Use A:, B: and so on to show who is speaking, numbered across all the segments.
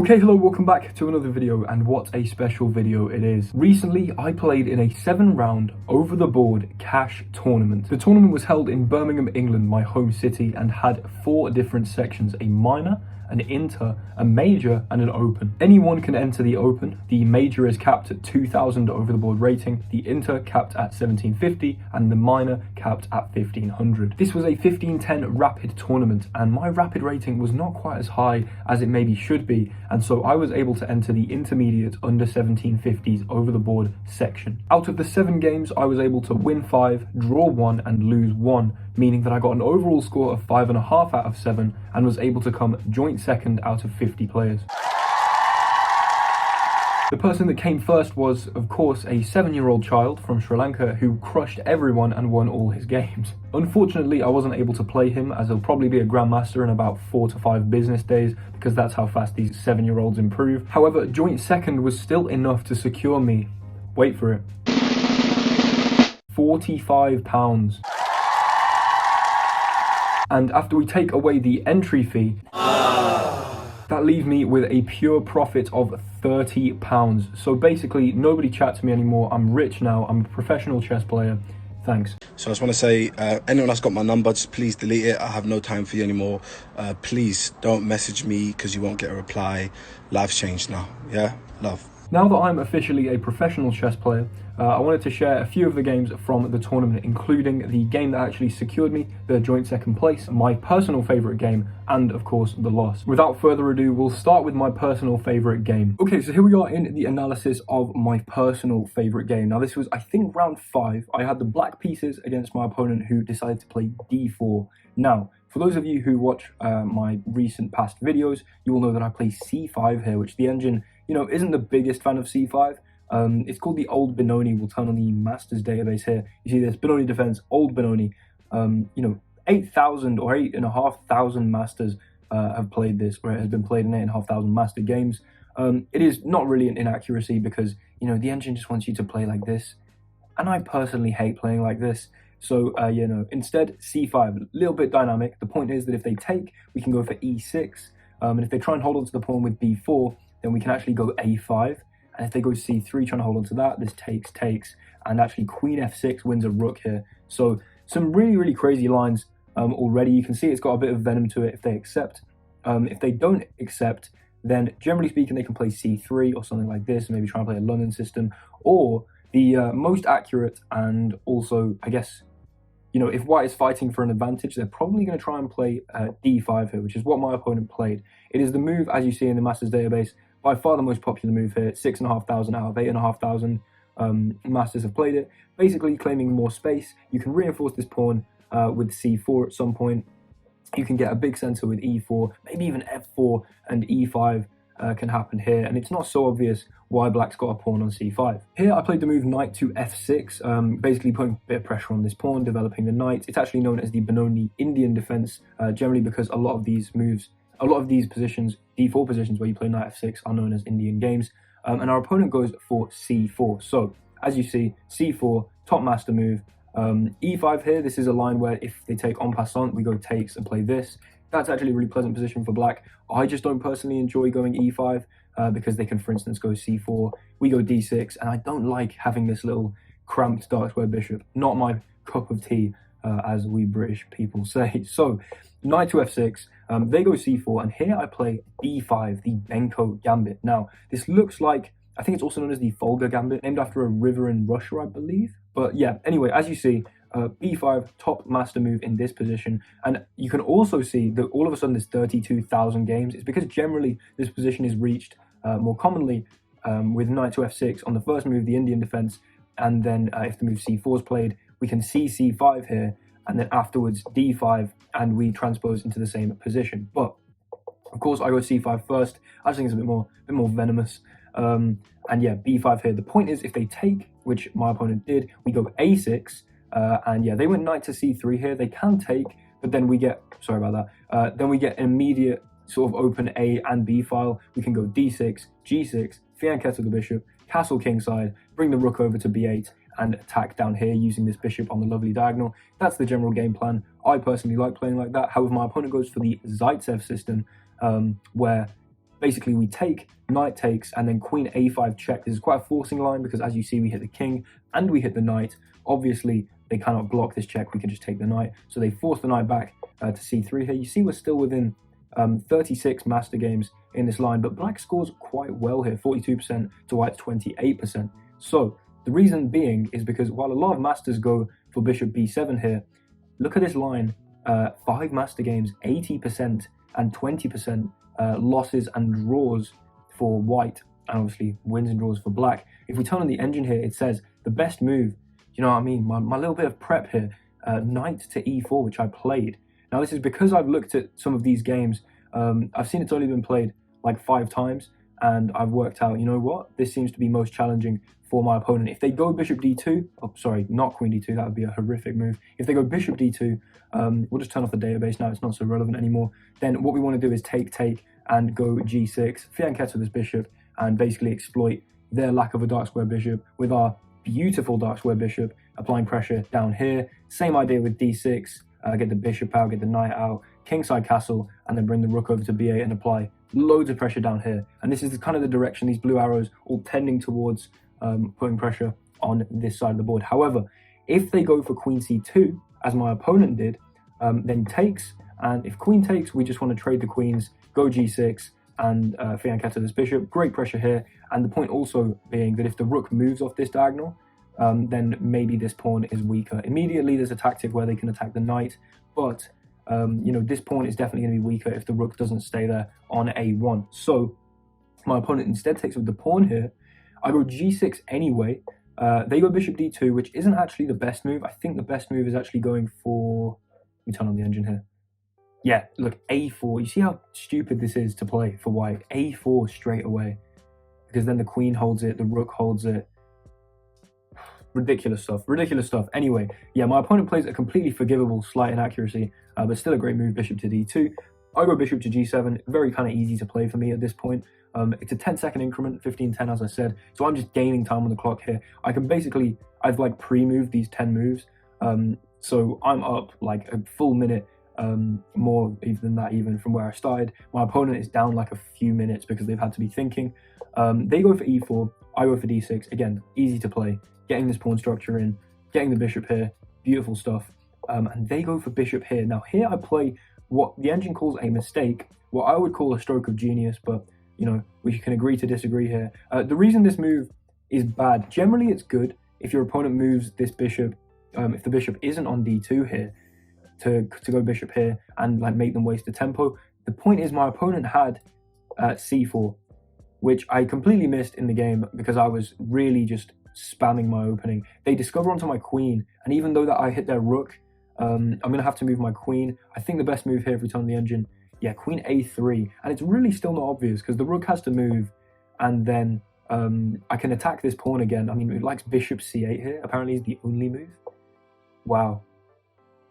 A: Okay, hello, welcome back to another video, and what a special video it is. Recently, I played in a 7-round over-the-board cash tournament. The tournament was held in Birmingham, England, my home city, and had 4 different sections: a minor, an inter, a major, and an open. Anyone can enter the open. The major is capped at 2,000 over the board rating, the inter capped at 1,750, and the minor capped at 1,500. This was a 15-10 rapid tournament, and my rapid rating was not quite as high as it maybe should be, and so I was able to enter the intermediate under 1750s over the board section. Out of the 7 games, I was able to win 5, draw 1, and lose 1, meaning that I got an overall score of 5.5 out of 7 and was able to come joint second out of 50 players. The person that came first was, of course, a 7-year-old child from Sri Lanka who crushed everyone and won all his games. Unfortunately, I wasn't able to play him, as he'll probably be a grandmaster in about 4 to 5 business days, because that's how fast these 7-year-olds improve. However, joint second was still enough to secure me, wait for it, £45. And after we take away the entry fee, that leaves me with a pure profit of £30. So basically, nobody chats to me anymore. I'm rich now. I'm a professional chess player. Thanks.
B: So I just want to say, anyone that's got my number, just please delete it. I have no time for you anymore. Please don't message me because you won't get a reply. Life's changed now. Yeah? Love.
A: Now that I'm officially a professional chess player, I wanted to share a few of the games from the tournament, including the game that actually secured me the joint second place, my personal favourite game, and of course the loss. Without further ado, we'll start with my personal favourite game. Okay, so here we are in the analysis of my personal favourite game. Now this was, I think, round 5. I had the black pieces against my opponent who decided to play d4. Now, for those of you who watch my recent past videos, you will know that I play c5 here, which the engine, isn't the biggest fan of c5. It's called the Old Benoni. We'll turn on the Masters database here. You see this Benoni defense, Old Benoni. 8,000 or 8,500 masters have played this, or it has been played in 8,500 master games. It is not really an inaccuracy because, the engine just wants you to play like this. And I personally hate playing like this. So, instead, c5, a little bit dynamic. The point is that if they take, we can go for e6. And if they try and hold on to the pawn with b4, then we can actually go a5. And if they go c3, trying to hold on to that, this takes, and actually queen f6 wins a rook here. So some really, really crazy lines already. You can see it's got a bit of venom to it if they accept. If they don't accept, then generally speaking, they can play c3 or something like this, maybe try and play a London system. Or the most accurate, and also, I guess, if white is fighting for an advantage, they're probably going to try and play d5 here, which is what my opponent played. It is the move, as you see in the Masters database, by far the most popular move here. 6,500 out of 8,500 masters have played it, basically claiming more space. You can reinforce this pawn with c4 at some point. You can get a big center with e4, maybe even f4, and e5 can happen here, and it's not so obvious why black's got a pawn on c5. Here I played the move knight to f6, basically putting a bit of pressure on this pawn, developing the knight. It's actually known as the Benoni Indian defense, generally because a lot of these positions, d4 positions where you play knight f6, are known as Indian games. And our opponent goes for c4. So, as you see, c4, top master move. e5 here, this is a line where if they take en passant, we go takes and play this. That's actually a really pleasant position for black. I just don't personally enjoy going e5 because they can, for instance, go c4. We go d6, and I don't like having this little cramped dark square bishop. Not my cup of tea, as we British people say. So, knight to f6, they go c4, and here I play b5, the Benko Gambit. Now, this looks like, I think it's also known as the Volga Gambit, named after a river in Russia, I believe. But yeah, anyway, as you see, b5, top master move in this position. And you can also see that all of a sudden there's 32,000 games. It's because generally this position is reached more commonly with knight to f6 on the first move, the Indian defense, and then if the move c4 is played, we can see c5 here, and then afterwards d5, and we transpose into the same position. But of course I go c5 first. I just think it's a bit more venomous. And yeah, b5 here. The point is, if they take, which my opponent did, we go a6, and yeah, they went knight to c3 here. They can take, but then we get, sorry about that, then we get an immediate sort of open a and b file. We can go d6, g6, fianchetto the bishop, castle kingside, bring the rook over to b8, and attack down here using this bishop on the lovely diagonal. That's the general game plan. I personally like playing like that. However, my opponent goes for the Zaitsev system, where basically we take, knight takes, and then queen a5 check. This is quite a forcing line because, as you see, we hit the king and we hit the knight. Obviously, they cannot block this check. We can just take the knight. So they force the knight back to c3 here. You see we're still within 36 master games in this line, but black scores quite well here, 42% to white's 28%. So the reason being is because while a lot of masters go for bishop b7 here, look at this line, 5 master games, 80% and 20% losses and draws for white, and obviously wins and draws for black. If we turn on the engine here, it says the best move, you know what I mean, my little bit of prep here, knight to e4, which I played. Now this is because I've looked at some of these games. I've seen it's only been played like 5 times, and I've worked out, you know what, this seems to be most challenging for my opponent. If they go bishop d2, oh sorry, not queen d2, that would be a horrific move. If they go bishop d2, we'll just turn off the database now, it's not so relevant anymore. Then what we want to do is take, and go g6, fianchetto this bishop, and basically exploit their lack of a dark square bishop with our beautiful dark square bishop, applying pressure down here. Same idea with d6, get the bishop out, get the knight out, kingside castle, and then bring the rook over to b8 and apply loads of pressure down here. And this is kind of the direction, these blue arrows all tending towards putting pressure on this side of the board. However, if they go for queen c2, as my opponent did, then takes, and if queen takes, we just want to trade the queens, go g6, and fianchetto this bishop. Great pressure here, and the point also being that if the rook moves off this diagonal, then maybe this pawn is weaker. Immediately there's a tactic where they can attack the knight, but you know, this pawn is definitely going to be weaker if the rook doesn't stay there on a1. So my opponent instead takes with the pawn here. I go g6 anyway. They go bishop d2, which isn't actually the best move. I think the best move is actually going for, let me turn on the engine here. Yeah, look, a4. You see how stupid this is to play for white? a4 straight away, because then the queen holds it, the rook holds it. Ridiculous stuff, ridiculous stuff. Anyway, yeah, my opponent plays a completely forgivable slight inaccuracy, but still a great move, bishop to d2. I go bishop to g7, very kind of easy to play for me at this point. It's a 10-second increment, 15-10 as I said, so I'm just gaining time on the clock here. I can basically, I've like pre-moved these 10 moves, so I'm up like a full minute, more even than that even from where I started. My opponent is down like a few minutes because they've had to be thinking. They go for e4, I go for d6, again, easy to play, getting this pawn structure in, getting the bishop here, beautiful stuff. And they go for bishop here. Now here I play what the engine calls a mistake, what I would call a stroke of genius, but you know, we can agree to disagree here. The reason this move is bad, generally it's good if your opponent moves this bishop, if the bishop isn't on d2 here, to go bishop here and like make them waste the tempo. The point is my opponent had c4, which I completely missed in the game because I was really just spamming my opening. They discover onto my queen, and even though that I hit their rook, I'm going to have to move my queen. I think the best move here, if we turn on the engine, yeah, queen a3, and it's really still not obvious because the rook has to move, and then I can attack this pawn again. I mean, it likes bishop c8 here, apparently is the only move. Wow.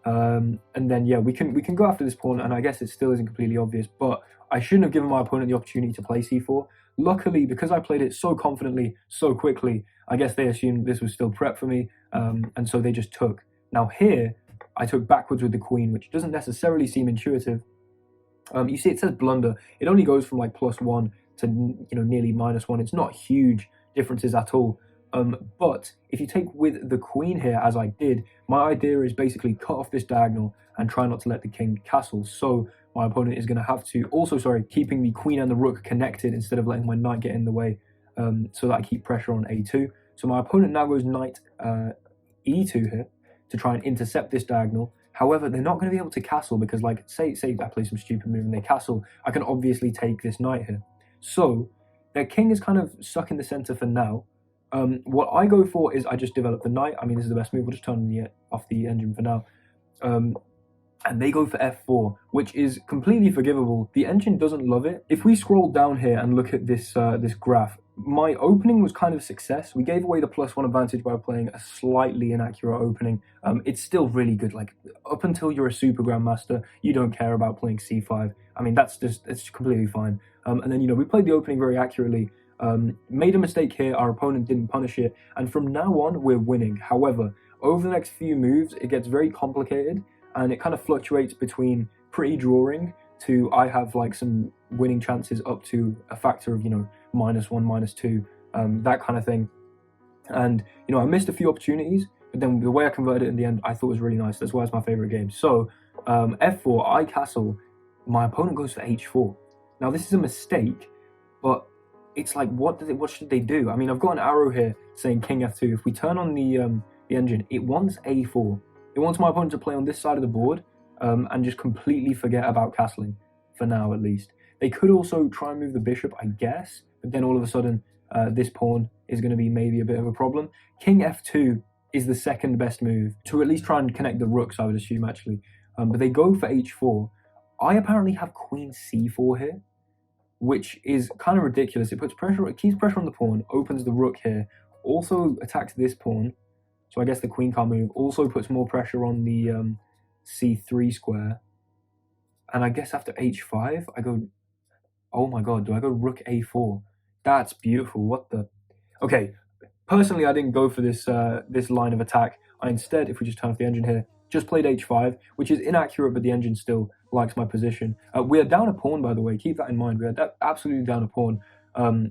A: And then yeah, we can go after this pawn, and I guess it still isn't completely obvious, but I shouldn't have given my opponent the opportunity to play c4. Luckily, because I played it so confidently, so quickly, I guess they assumed this was still prep for me, and so they just took. Now here, I took backwards with the queen, which doesn't necessarily seem intuitive. You see it says blunder. It only goes from like +1 to, you know, nearly -1. It's not huge differences at all. But if you take with the queen here, as I did, my idea is basically cut off this diagonal and try not to let the king castle. So my opponent is going to have to, also sorry, keeping the queen and the rook connected instead of letting my knight get in the way, so that I keep pressure on a2. So my opponent now goes knight e2 here to try and intercept this diagonal. However, they're not going to be able to castle because, like, say I play some stupid move and they castle, I can obviously take this knight here. So their king is kind of stuck in the center for now. What I go for is I just develop the knight. I mean, this is the best move. We'll just turn off the engine for now. And they go for f4, which is completely forgivable. The engine doesn't love it. If we scroll down here and look at this this graph, my opening was kind of a success. We gave away the +1 advantage by playing a slightly inaccurate opening. It's still really good. Like, up until you're a super grandmaster, you don't care about playing c5. I mean, it's completely fine. And then, you know, we played the opening very accurately. Made a mistake here, our opponent didn't punish it, and from now on, we're winning. However, over the next few moves, it gets very complicated, and it kind of fluctuates between pretty drawing f2, I have like some winning chances up to a factor of, you know, -1, -2, that kind of thing. And, you know, I missed a few opportunities, but then the way I converted it in the end, I thought was really nice. That's why it's my favorite game. So, f4, I castle, my opponent goes for h4. Now, this is a mistake, but it's like, what should they do? I mean, I've got an arrow here saying king f2. If we turn on the engine, it wants a4. It wants my opponent to play on this side of the board and just completely forget about castling, for now at least. They could also try and move the bishop, I guess, but then all of a sudden, this pawn is going to be maybe a bit of a problem. King f2 is the second best move, to at least try and connect the rooks, I would assume, actually. But they go for h4. I apparently have queen c4 here, which is kind of ridiculous. It puts pressure, it keeps pressure on the pawn, opens the rook here, also attacks this pawn, so I guess the queen can't move, also puts more pressure on the c3 square. And I guess after h5, I go, oh my god, do I go rook a4? That's beautiful, what the... Okay, personally I didn't go for this this line of attack. I instead, if we just turn off the engine here, just played h5, which is inaccurate, but the engine still likes my position. We are down a pawn, by the way, keep that in mind. We are absolutely down a pawn,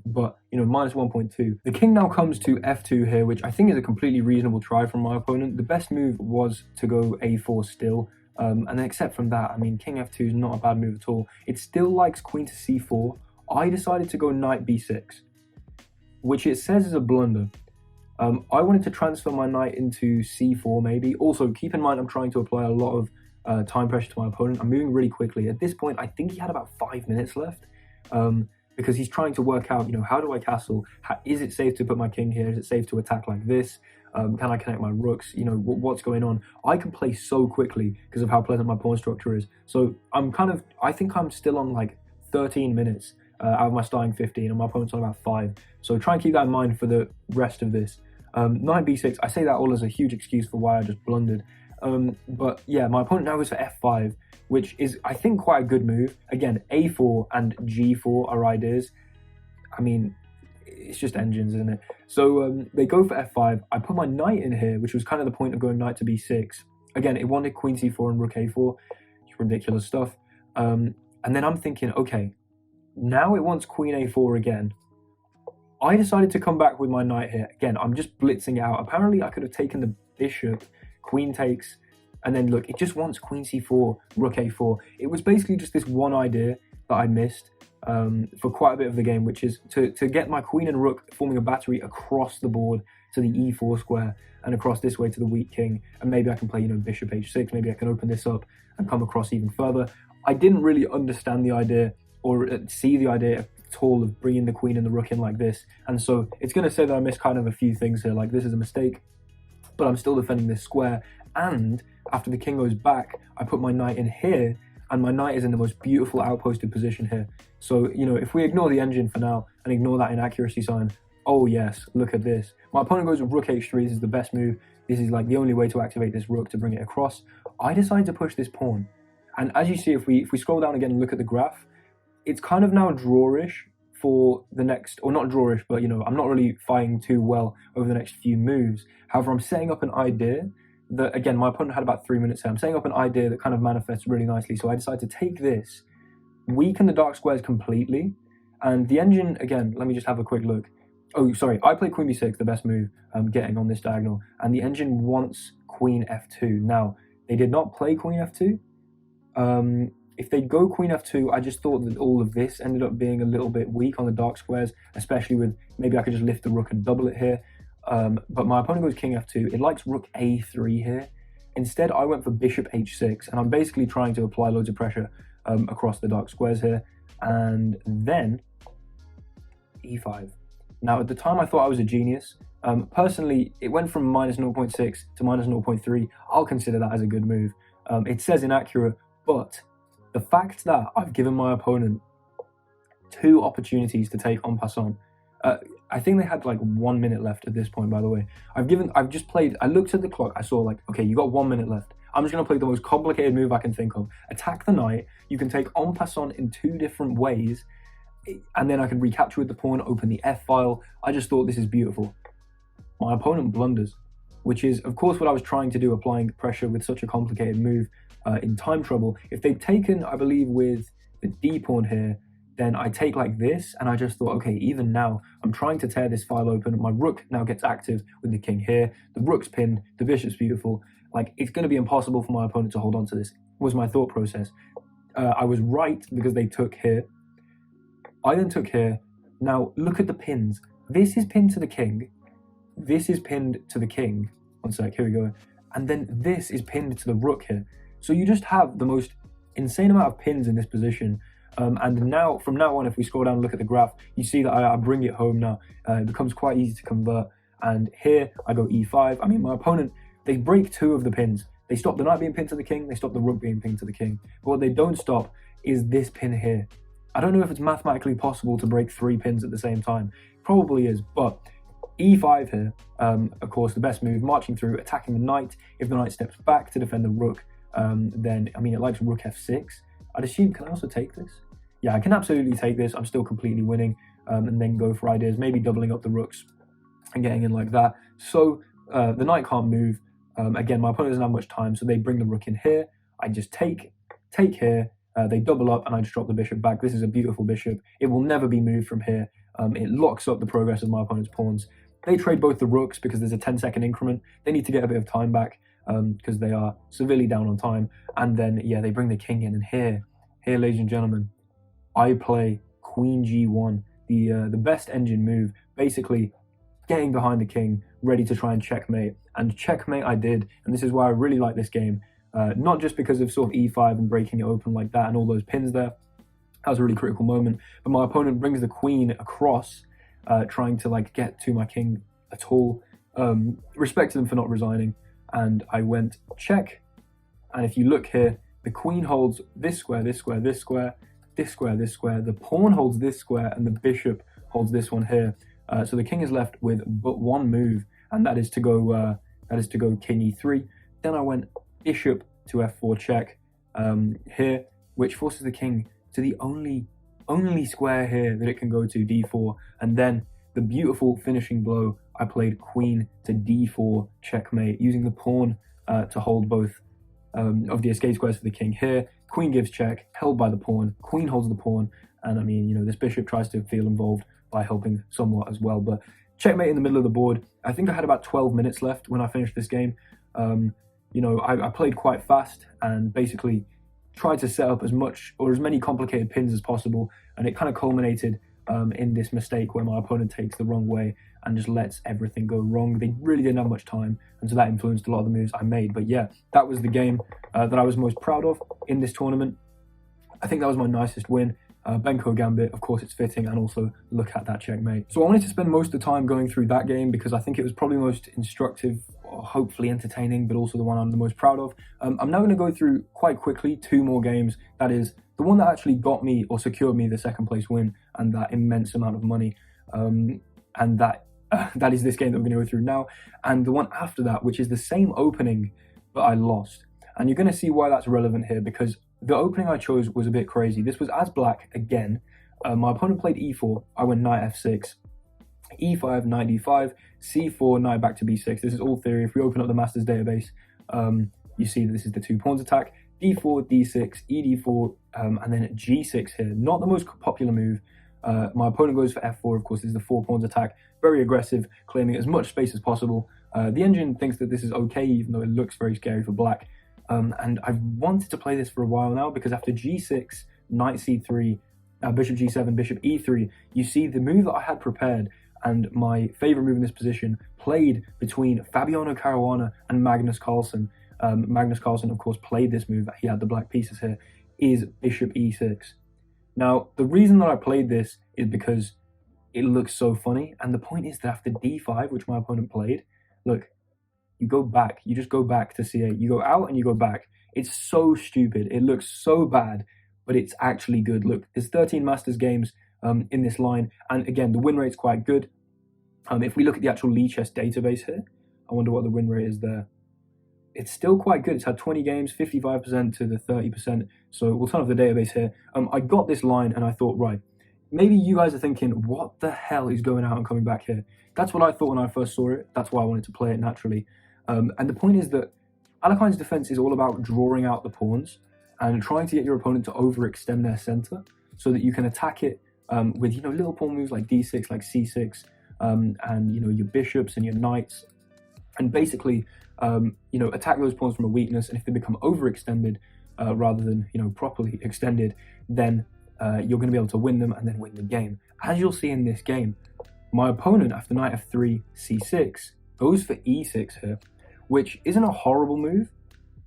A: but, you know, -1.2. The king now comes to f2 here, which I think is a completely reasonable try from my opponent. The best move was to go a4 still, and then except from that, I mean, king f2 is not a bad move at all. It still likes queen to c4. I decided to go knight b6, which it says is a blunder. I wanted to transfer my knight into c4 maybe. Also, keep in mind I'm trying to apply a lot of time pressure to my opponent. I'm moving really quickly. At this point, I think he had about 5 minutes left, because he's trying to work out, you know, how do I castle? Is it safe to put my king here? Is it safe to attack like this? Can I connect my rooks? You know, what's going on? I can play so quickly because of how pleasant my pawn structure is. So I think I'm still on like 13 minutes out of my starting 15, and my opponent's on about 5. So try and keep that in mind for the rest of this. Knight b6, I say that all as a huge excuse for why I just blundered. But yeah, my opponent now goes for f5, which is, I think, quite a good move. Again, a4 and g4 are ideas. I mean, it's just engines, isn't it? So they go for f5. I put my knight in here, which was kind of the point of going knight to b6. Again, it wanted queen c4 and rook a4. It's ridiculous stuff. And then I'm thinking, okay, now it wants queen a4 again. I decided to come back with my knight here. Again, I'm just blitzing it out. Apparently, I could have taken the bishop, queen takes, and then look, it just wants queen c4, rook a4. It was basically just this one idea that I missed for quite a bit of the game, which is to get my queen and rook forming a battery across the board to the e4 square and across this way to the weak king. And maybe I can play, you know, bishop h6. Maybe I can open this up and come across even further. I didn't really understand the idea or see the idea at all of bringing the queen and the rook in like this. And so it's going to say that I missed kind of a few things here, like this is a mistake, but I'm still defending this square. And after the king goes back, I put my knight in here, and my knight is in the most beautiful outposted position here. So, you know, if we ignore the engine for now and ignore that inaccuracy sign, oh yes, look at this. My opponent goes with rook h3. This is the best move. This is like the only way to activate this rook to bring it across. I decide to push this pawn. And as you see, if we scroll down again and look at the graph, it's kind of now drawish for the next, or not drawish, but, you know, I'm not really fighting too well over the next few moves. However, I'm setting up an idea that, again, my opponent had about 3 minutes here. I'm setting up an idea that kind of manifests really nicely. So I decided to take this, weaken the dark squares completely, and the engine, again, let me just have a quick look. Oh, sorry, I played queen b6, the best move, getting on this diagonal, and the engine wants queen f2. Now, they did not play queen f2. If they go queen f2, I just thought that all of this ended up being a little bit weak on the dark squares, especially with maybe I could just lift the rook and double it here. But my opponent goes king f2. It likes rook a3 here. Instead, I went for bishop h6, and I'm basically trying to apply loads of pressure across the dark squares here. And then e5. Now, at the time, I thought I was a genius. Personally, it went from -0.6 to -0.3. I'll consider that as a good move. It says inaccurate, but the fact that I've given my opponent 2 opportunities to take en passant, I think they had like 1 minute left at this point, by the way. I've just played, I looked at the clock, I saw like, okay, you got 1 minute left. I'm just going to play the most complicated move I can think of. Attack the knight. You can take en passant in 2 different ways, and then I can recapture with the pawn, open the f-file. I just thought this is beautiful. My opponent blunders, which is, of course, what I was trying to do, applying pressure with such a complicated move in time trouble. If they'd taken, I believe, with the d pawn here, then I take like this, and I just thought, okay, even now, I'm trying to tear this file open. My rook now gets active with the king here. The rook's pinned, the bishop's beautiful. Like, it's going to be impossible for my opponent to hold on to this, was my thought process. I was right because they took here. I then took here. Now, look at the pins. This is pinned to the king. This is pinned to the king. One sec, here we go. And then this is pinned to the rook here. So you just have the most insane amount of pins in this position. And now, from now on, if we scroll down and look at the graph, you see that I bring it home now. It becomes quite easy to convert. And here, I go e5. I mean, my opponent, they break 2 of the pins. They stop the knight being pinned to the king. They stop the rook being pinned to the king. But what they don't stop is this pin here. I don't know if it's mathematically possible to break 3 pins at the same time. Probably is, but e5 here, of course, the best move, marching through, attacking the knight. If the knight steps back to defend the rook, then, I mean, it likes rook f6. I'd assume, can I also take this? Yeah, I can absolutely take this. I'm still completely winning, and then go for ideas, maybe doubling up the rooks and getting in like that. So the knight can't move. Again, my opponent doesn't have much time, so they bring the rook in here. I just take here. They double up, and I just drop the bishop back. This is a beautiful bishop. It will never be moved from here. It locks up the progress of my opponent's pawns. They trade both the rooks because there's a 10-second increment. They need to get a bit of time back because they are severely down on time. And then, yeah, they bring the king in. And here, ladies and gentlemen, I play queen g1, the best engine move, basically getting behind the king, ready to try and checkmate. And checkmate I did, and this is why I really like this game. Not just because of sort of e5 and breaking it open like that and all those pins there. That was a really critical moment. But my opponent brings the queen across, trying to like get to my king at all. Respected them for not resigning. And I went check. And if you look here, the queen holds this square, this square, this square, this square, this square. The pawn holds this square, and the bishop holds this one here. So the king is left with but one move, and that is to go king e3. Then I went bishop to f4 check here, which forces the king to the only square here that it can go to, d4. And then the beautiful finishing blow, I played queen to d4 checkmate, using the pawn to hold both of the escape squares for the king here. Queen gives check, held by the pawn. Queen holds the pawn, and I mean, you know, this bishop tries to feel involved by helping somewhat as well. But checkmate in the middle of the board. I think I had about 12 minutes left when I finished this game. You know, I played quite fast and basically tried to set up as much or as many complicated pins as possible, and it kind of culminated in this mistake where my opponent takes the wrong way and just lets everything go wrong. They really didn't have much time, and so that influenced a lot of the moves I made. But yeah, that was the game that I was most proud of in this tournament. I think that was my nicest win. Benko Gambit, of course it's fitting, and also look at that checkmate. So I wanted to spend most of the time going through that game because I think it was probably most instructive, or hopefully entertaining, but also the one I'm the most proud of. I'm now going to go through quite quickly 2 more games. That is the one that actually got me or secured me the 2nd place win and that immense amount of money. And that is this game that we're going to go through now. And the one after that, which is the same opening, but I lost. And you're going to see why that's relevant here, because the opening I chose was a bit crazy. This was as black again. My opponent played e4. I went knight f6, e5, knight d5, c4, knight back to b6. This is all theory. If we open up the master's database, you see that this is the 2 pawns attack. d4, d6, ed4, and then g6 here. Not the most popular move. My opponent goes for f4. Of course, this is the 4 pawns attack. Very aggressive, claiming as much space as possible. The engine thinks that this is okay, even though it looks very scary for black. And I've wanted to play this for a while now, because after g6, knight c3, bishop g7, bishop e3, you see the move that I had prepared and my favorite move in this position played between Fabiano Caruana and Magnus Carlsen. Magnus Carlsen, of course, played this move. He had the black pieces here, is bishop e6. Now, the reason that I played this is because it looks so funny. And the point is that after d5, which my opponent played, look, you go back. You just go back to c8. You go out and you go back. It's so stupid. It looks so bad, but it's actually good. Look, there's 13 Masters games in this line. And again, the win rate's quite good. If we look at the actual Lichess database here, I wonder what the win rate is there. It's still quite good. It's had 20 games, 55% to the 30%. So we'll turn off the database here. I got this line and I thought, right, maybe you guys are thinking, what the hell is going out and coming back here? That's what I thought when I first saw it. That's why I wanted to play it naturally. And the point is that Alekhine's defense is all about drawing out the pawns. and trying to get your opponent to overextend their center so that you can attack it with little pawn moves like d6, like c6, and your bishops and your knights, and basically attack those pawns from a weakness. And if they become overextended rather than properly extended, then you're going to be able to win them and then win the game. As you'll see in this game, my opponent, after knight f3, c6, goes for e6 here, which isn't a horrible move,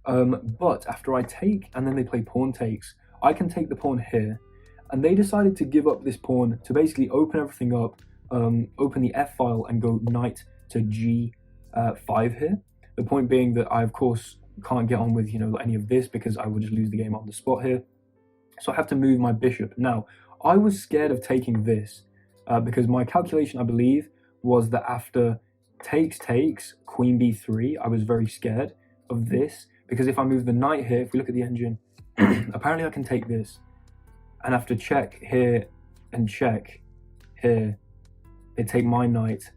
A: but after I take and then they play pawn takes, I can take the pawn here, and they decided to give up this pawn to basically open everything up, open the f file and go knight to g5 here. The point being that I, of course, can't get on with any of this because I would just lose the game on the spot here. So I have to move my bishop. Now, I was scared of taking this because my calculation, I believe, was that after takes, queen b3, I was very scared of this because if I move the knight here, if we look at the engine, apparently I can take this. And after check here and check here, they take my knight,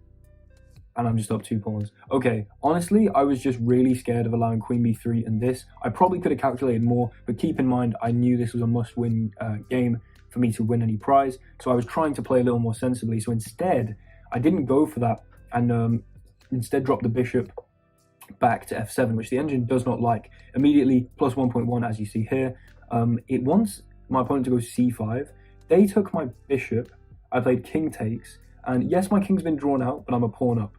A: and I'm just up 2 pawns. Okay, honestly, I was just really scared of allowing queen b3 and this. I probably could have calculated more, but keep in mind, I knew this was a must-win game for me to win any prize, so I was trying to play a little more sensibly. So instead, I didn't go for that, and instead dropped the bishop back to f7, which the engine does not like. Immediately, plus 1.1, as you see here. It wants my opponent to go c5. They took my bishop. I played king takes, and yes, my king's been drawn out, but I'm a pawn up.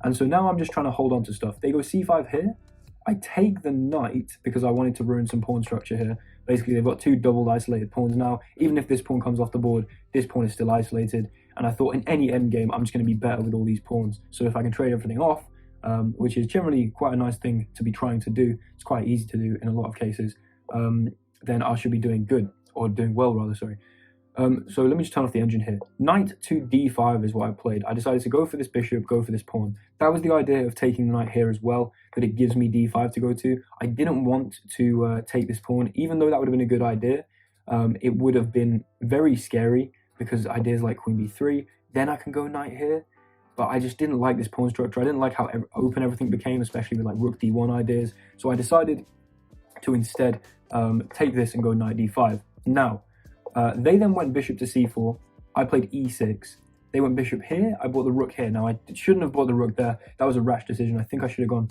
A: And so now I'm just trying to hold on to stuff. They go c5 here. I take the knight because I wanted to ruin some pawn structure here. Basically, they've got 2 double isolated pawns now. Even if this pawn comes off the board, this pawn is still isolated. And I thought in any endgame, I'm just going to be better with all these pawns. So if I can trade everything off, which is generally quite a nice thing to be trying to do, it's quite easy to do in a lot of cases, then I should be doing good, or doing well rather, sorry. So let me just turn off the engine here. Knight to d5 is what I played. I decided to go for this bishop, go for this pawn. That was the idea of taking the knight here as well, that it gives me d5 to go to. I didn't want to take this pawn, even though that would have been a good idea. It would have been very scary because ideas like queen b3, then I can go knight here. But I just didn't like this pawn structure. I didn't like how open everything became, especially with like rook d1 ideas. So I decided to instead take this and go knight d5. Now, they then went bishop to c4. I played e6. They went bishop here. I bought the rook here. Now, I shouldn't have bought the rook there. That was a rash decision. I think I should have gone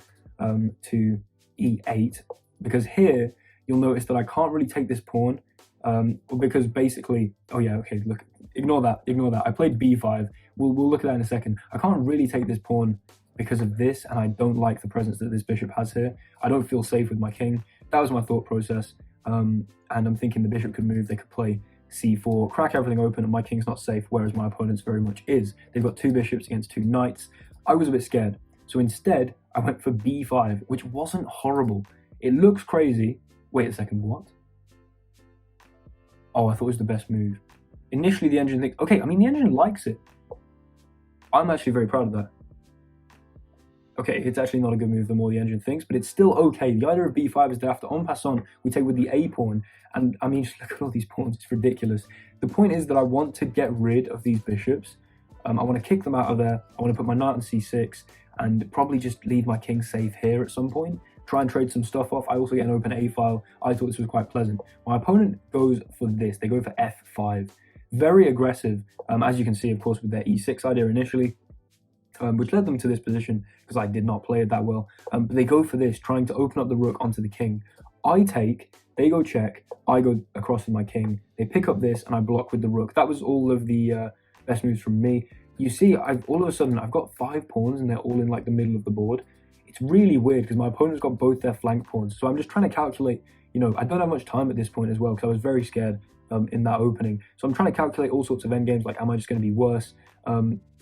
A: to e8, because here you'll notice that I can't really take this pawn because basically, oh yeah, okay, look, ignore that. I played b5. We'll look at that in a second. I can't really take this pawn because of this, and I don't like the presence that this bishop has here. I don't feel safe with my king. That was my thought process. And I'm thinking the bishop could move, they could play c4, crack everything open, and my king's not safe, whereas my opponent's very much is. They've got 2 bishops against 2 knights. I was a bit scared. So instead, I went for b5, which wasn't horrible. It looks crazy. Wait a second, what? Oh, I thought it was the best move. Initially, the engine thinks, okay, I mean, the engine likes it. I'm actually very proud of that. Okay, it's actually not a good move the more the engine thinks, but it's still okay. The idea of b5 is that after en passant, we take with the a pawn, and I mean, just look at all these pawns, it's ridiculous. The point is that I want to get rid of these bishops. I want to kick them out of there. I want to put my knight on c6, and probably just leave my king safe here at some point. Try and trade some stuff off. I also get an open a file. I thought this was quite pleasant. My opponent goes for this. They go for f5. Very aggressive, as you can see, of course, with their e6 idea initially. Which led them to this position because I did not play it that well. But they go for this, trying to open up the rook onto the king. I take, they go check, I go across with my king. They pick up this, and I block with the rook. That was all of the best moves from me. You see, all of a sudden, I've got 5 pawns, and they're all in like the middle of the board. It's really weird because my opponent's got both their flank pawns. So I'm just trying to calculate, I don't have much time at this point as well because I was very scared in that opening. So I'm trying to calculate all sorts of endgames, like am I just going to be worse?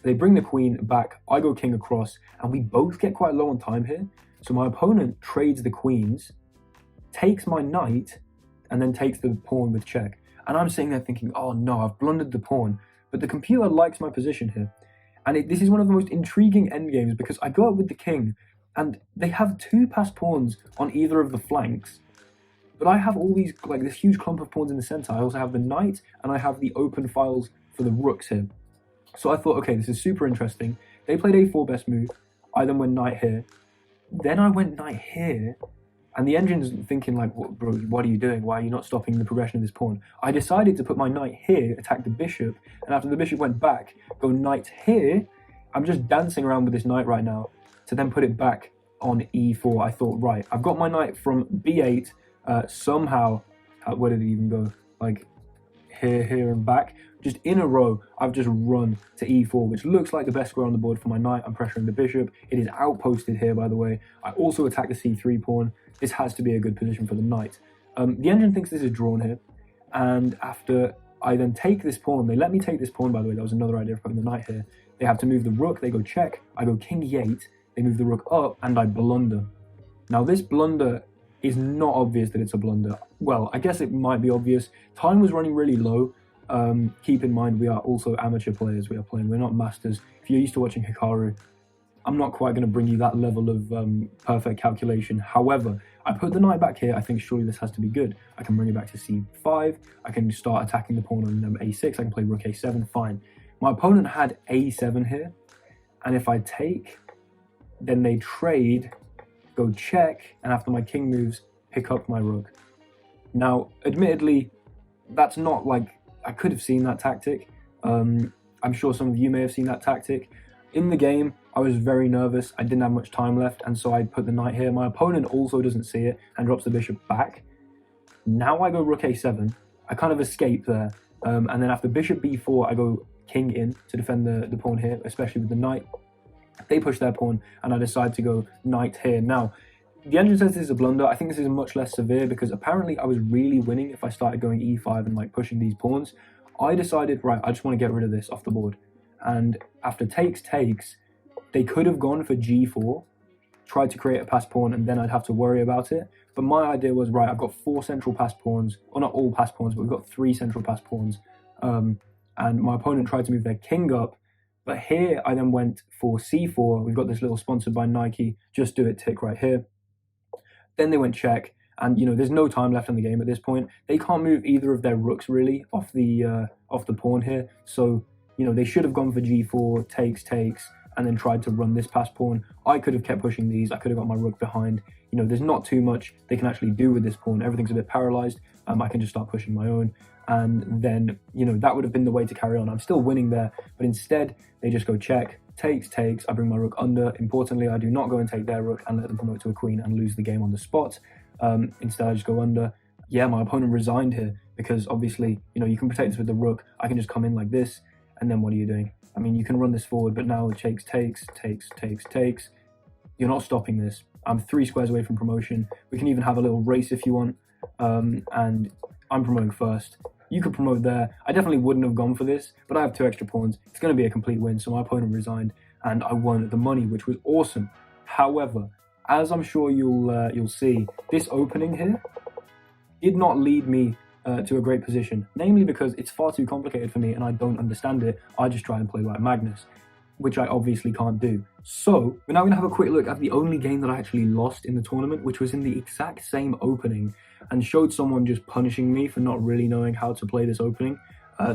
A: They bring the queen back, I go king across, and we both get quite low on time here. So my opponent trades the queens, takes my knight, and then takes the pawn with check. And I'm sitting there thinking, oh no, I've blundered the pawn. But the computer likes my position here. And this is one of the most intriguing endgames because I go up with the king, and they have 2 passed pawns on either of the flanks. But I have all these, like this huge clump of pawns in the center. I also have the knight, and I have the open files for the rooks here. So I thought, okay, this is super interesting. They played a4 best move. I then went knight here. Then I went knight here. And the engine's thinking like, bro, what are you doing? Why are you not stopping the progression of this pawn? I decided to put my knight here, attack the bishop, and after the bishop went back, go knight here. I'm just dancing around with this knight right now to then put it back on e4. I thought, right, I've got my knight from b8 somehow. Where did it even go? Like here, and back. Just in a row, I've just run to e4, which looks like the best square on the board for my knight. I'm pressuring the bishop. It is outposted here, by the way. I also attack the c3 pawn. This has to be a good position for the knight. The engine thinks this is drawn here, and after I then take this pawn, they let me take this pawn, by the way. That was another idea of putting the knight here. They have to move the rook. They go check. I go king e8. They move the rook up, and I blunder. Now, this blunder is not obvious that it's a blunder. Well, I guess it might be obvious. Time was running really low. Keep in mind, we are also amateur players. We're not masters. If you're used to watching Hikaru, I'm not quite going to bring you that level of perfect calculation. However, I put the knight back here. I think surely this has to be good. I can bring it back to c5. I can start attacking the pawn on a6. I can play rook a7. Fine. My opponent had a7 here. And if I take, then they trade, go check, and after my king moves, pick up my rook. Now, admittedly, that's not like, I could have seen that tactic. I'm sure some of you may have seen that tactic. In the game, I was very nervous. I didn't have much time left, and so I put the knight here. My opponent also doesn't see it and drops the bishop back. Now I go rook a7. I kind of escape there. And then after bishop b4, I go king in to defend the pawn here, especially with the knight. They push their pawn, and I decide to go knight here. Now, the engine says this is a blunder. I think this is much less severe because apparently I was really winning if I started going e5 and like pushing these pawns. I decided, right, I just want to get rid of this off the board. And after takes, they could have gone for g4, tried to create a passed pawn, and then I'd have to worry about it. But my idea was, right, I've got 4 central passed pawns, or not all passed pawns, but we've got 3 central passed pawns. And my opponent tried to move their king up. But here I then went for c4. We've got this little sponsored by Nike, just do it tick right here. Then they went check, and there's no time left in the game at this point. They can't move either of their rooks really off the pawn here. So they should have gone for g4, takes, and then tried to run this passed pawn. I could have kept pushing these. I could have got my rook behind. There's not too much they can actually do with this pawn. Everything's a bit paralyzed. I can just start pushing my own, and then that would have been the way to carry on. I'm still winning there, but instead they just go check, takes. I bring my rook under. Importantly, I do not go and take their rook and let them promote to a queen and lose the game on the spot. Instead, I just go under. Yeah, my opponent resigned here because obviously, you can protect this with the rook. I can just come in like this, and then what are you doing? I mean, you can run this forward, but now it takes. You're not stopping this. I'm 3 squares away from promotion. We can even have a little race if you want, and I'm promoting first. You could promote there. I definitely wouldn't have gone for this, but I have 2 extra pawns. It's going to be a complete win, so my opponent resigned, and I won the money, which was awesome. However, as I'm sure you'll see, this opening here did not lead me to a great position, namely because it's far too complicated for me and I don't understand it. I just try and play like Magnus, which I obviously can't do. So we're now going to have a quick look at the only game that I actually lost in the tournament, which was in the exact same opening, and showed someone just punishing me for not really knowing how to play this opening.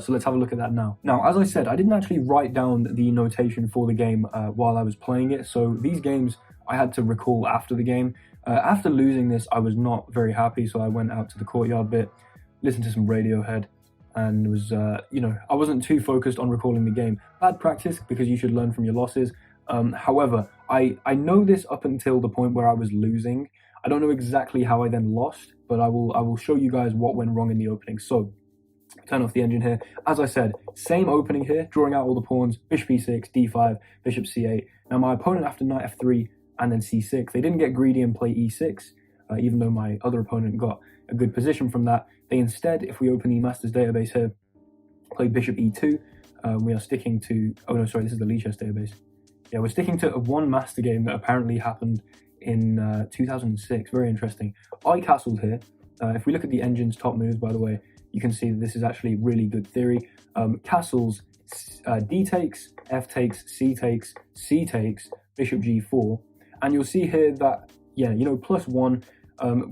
A: So let's have a look at that now. Now, as I said, I didn't actually write down the notation for the game while I was playing it. So these games I had to recall after the game. After losing this, I was not very happy. So I went out to the courtyard bit, listened to some Radiohead, and was, I wasn't too focused on recalling the game. Bad practice because you should learn from your losses. However, I know this up until the point where I was losing. I don't know exactly how I then lost, but I will show you guys what went wrong in the opening. So turn off the engine here. As I said, same opening here, drawing out all the pawns, bishop e6, d5, bishop c8. Now my opponent after knight f3 and then c6, they didn't get greedy and play e6, even though my other opponent got a good position from that. They instead, if we open the Masters database here, play bishop e2. We are sticking to, oh no, sorry, this is the Lichess database. Yeah, we're sticking to one master game that apparently happened in 2006. Very interesting. I castled here. If we look at the engine's top moves, by the way, you can see that this is actually really good theory. Castles, d takes, f takes, c takes, c takes, bishop g4. And you'll see here that, yeah, +1.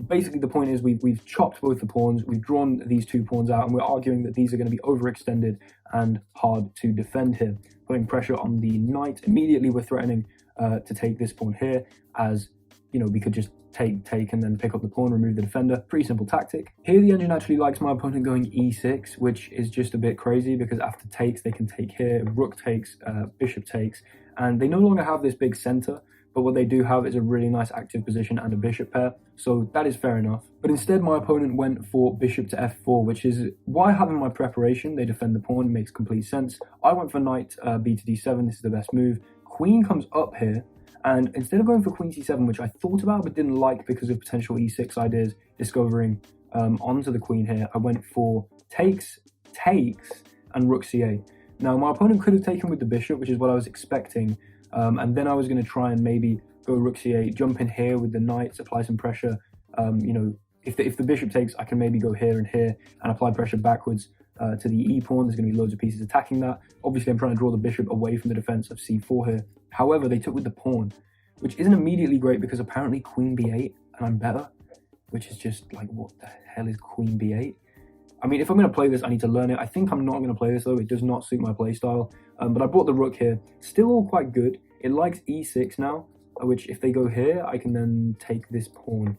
A: Basically, the point is we've chopped both the pawns, we've drawn these 2 pawns out, and we're arguing that these are going to be overextended and hard to defend here. Putting pressure on the knight. Immediately, we're threatening to take this pawn here, as we could just take and then pick up the pawn, remove the defender. Pretty simple tactic. Here the engine actually likes my opponent going e6, which is just a bit crazy because after takes they can take here, rook takes, bishop takes, and they no longer have this big center, but what they do have is a really nice active position and a bishop pair, so that is fair enough. But instead my opponent went for bishop to f4, which is why I have in my preparation. They defend the pawn, makes complete sense. I went for knight b to d7, this is the best move. Queen comes up here, and instead of going for queen c7, which I thought about but didn't like because of potential e6 ideas discovering onto the queen here, I went for takes, and rook c8. Now my opponent could have taken with the bishop, which is what I was expecting, and then I was going to try and maybe go rook c8, jump in here with the knights, apply some pressure. If the bishop takes, I can maybe go here and here and apply pressure backwards to the e pawn. There's going to be loads of pieces attacking that. Obviously I'm trying to draw the bishop away from the defense of c4 here. However, they took with the pawn, which isn't immediately great because apparently queen b8 and I'm better, which is just like, what the hell is queen b8? I mean, if I'm going to play this, I need to learn it. I think I'm not going to play this though. It does not suit my play style. But I brought the rook here. Still all quite good. It likes e6 now, which if they go here, I can then take this pawn.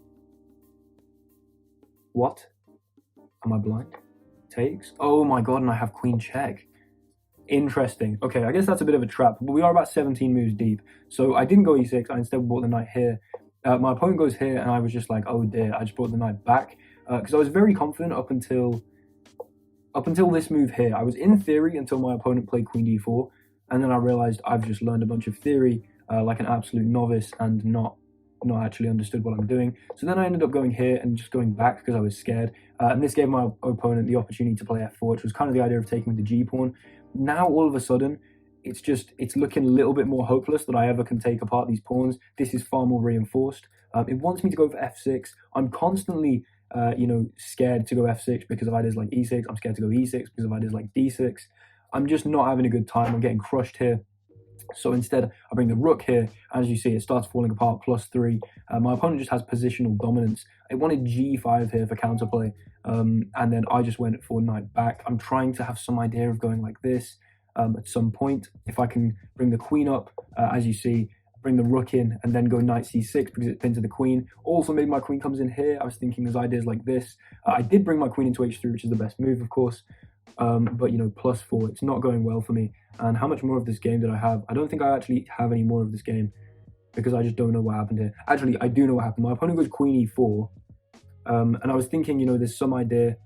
A: What? Am I blind? Takes? Oh my god, and I have queen check. Interesting. Okay, I guess that's a bit of a trap, but we are about 17 moves deep. So I didn't go e6, I instead brought the knight here. My opponent goes here, and I was just like, oh dear, I just brought the knight back. Because I was very confident up until this move here. I was in theory until my opponent played queen d4, and then I realized I've just learned a bunch of theory like an absolute novice and not actually understood what I'm doing. So then I ended up going here and just going back because I was scared. And this gave my opponent the opportunity to play f4, which was kind of the idea of taking with the g pawn. Now all of a sudden, it's looking a little bit more hopeless that I ever can take apart these pawns. This is far more reinforced. It wants me to go for f6. I'm constantly scared to go f6 because of ideas like e6. I'm scared to go e6 because of ideas like d6. I'm just not having a good time. I'm getting crushed here. So instead, I bring the rook here. As you see, it starts falling apart, +3. My opponent just has positional dominance. It wanted g5 here for counterplay. And then I just went for knight back. I'm trying to have some idea of going like this at some point. If I can bring the queen up, as you see, bring the rook in, and then go knight c6 because it's pinned to the queen. Also, maybe my queen comes in here. I was thinking there's ideas like this. I did bring my queen into h3, which is the best move, of course. But, +4, it's not going well for me. And how much more of this game did I have? I don't think I actually have any more of this game because I just don't know what happened here. Actually, I do know what happened. My opponent goes queen e4. And I was thinking, there's some idea.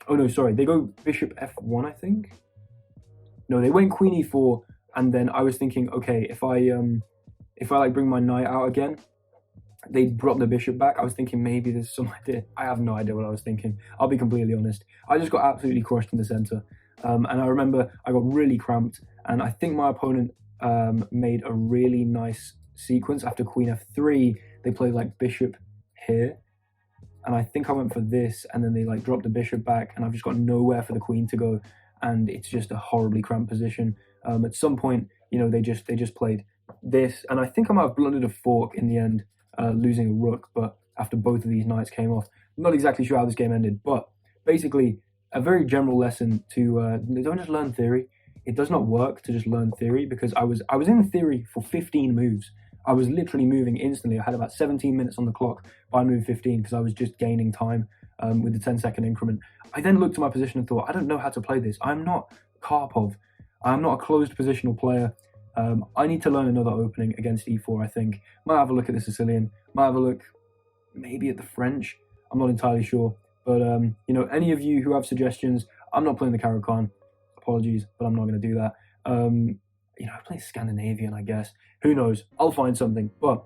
A: Oh, no, sorry. They go bishop f1, I think. No, they went queen e4. And then I was thinking, okay, if I bring my knight out again, they brought the bishop back. I was thinking maybe there's some idea. I have no idea what I was thinking. I'll be completely honest. I just got absolutely crushed in the center. And I remember I got really cramped. And I think my opponent made a really nice sequence. After queen f3, they played like bishop here. And I think I went for this. And then they dropped the bishop back. And I've just got nowhere for the queen to go. And it's just a horribly cramped position. At some point, they just played this. And I think I might have blundered a fork in the end. Losing a rook, but after both of these knights came off. I'm not exactly sure how this game ended, but basically a very general lesson to don't just learn theory. It does not work to just learn theory because I was in theory for 15 moves. I was literally moving instantly. I had about 17 minutes on the clock by move 15 because I was just gaining time with the 10-second increment. I then looked at my position and thought, I don't know how to play this. I'm not Karpov. I'm not a closed positional player. I need to learn another opening against e4, I think. Might have a look at the Sicilian. Might have a look maybe at the French. I'm not entirely sure. But, any of you who have suggestions, I'm not playing the Caro-Kann. Apologies, but I'm not going to do that. I'm playing Scandinavian, I guess. Who knows? I'll find something. But,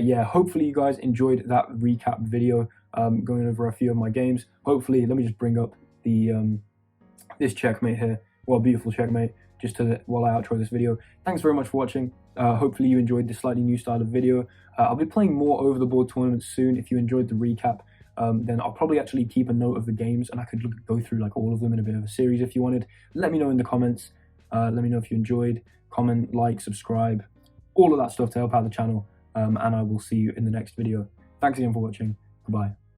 A: yeah, hopefully you guys enjoyed that recap video going over a few of my games. Hopefully, let me just bring up the this checkmate here. Well, beautiful checkmate. Just while I outro this video. Thanks very much for watching. Hopefully you enjoyed this slightly new style of video. I'll be playing more over the board tournaments soon. If you enjoyed the recap, then I'll probably actually keep a note of the games and I could go through all of them in a bit of a series if you wanted. Let me know in the comments. Let me know if you enjoyed. Comment, like, subscribe, all of that stuff to help out the channel. And I will see you in the next video. Thanks again for watching. Goodbye.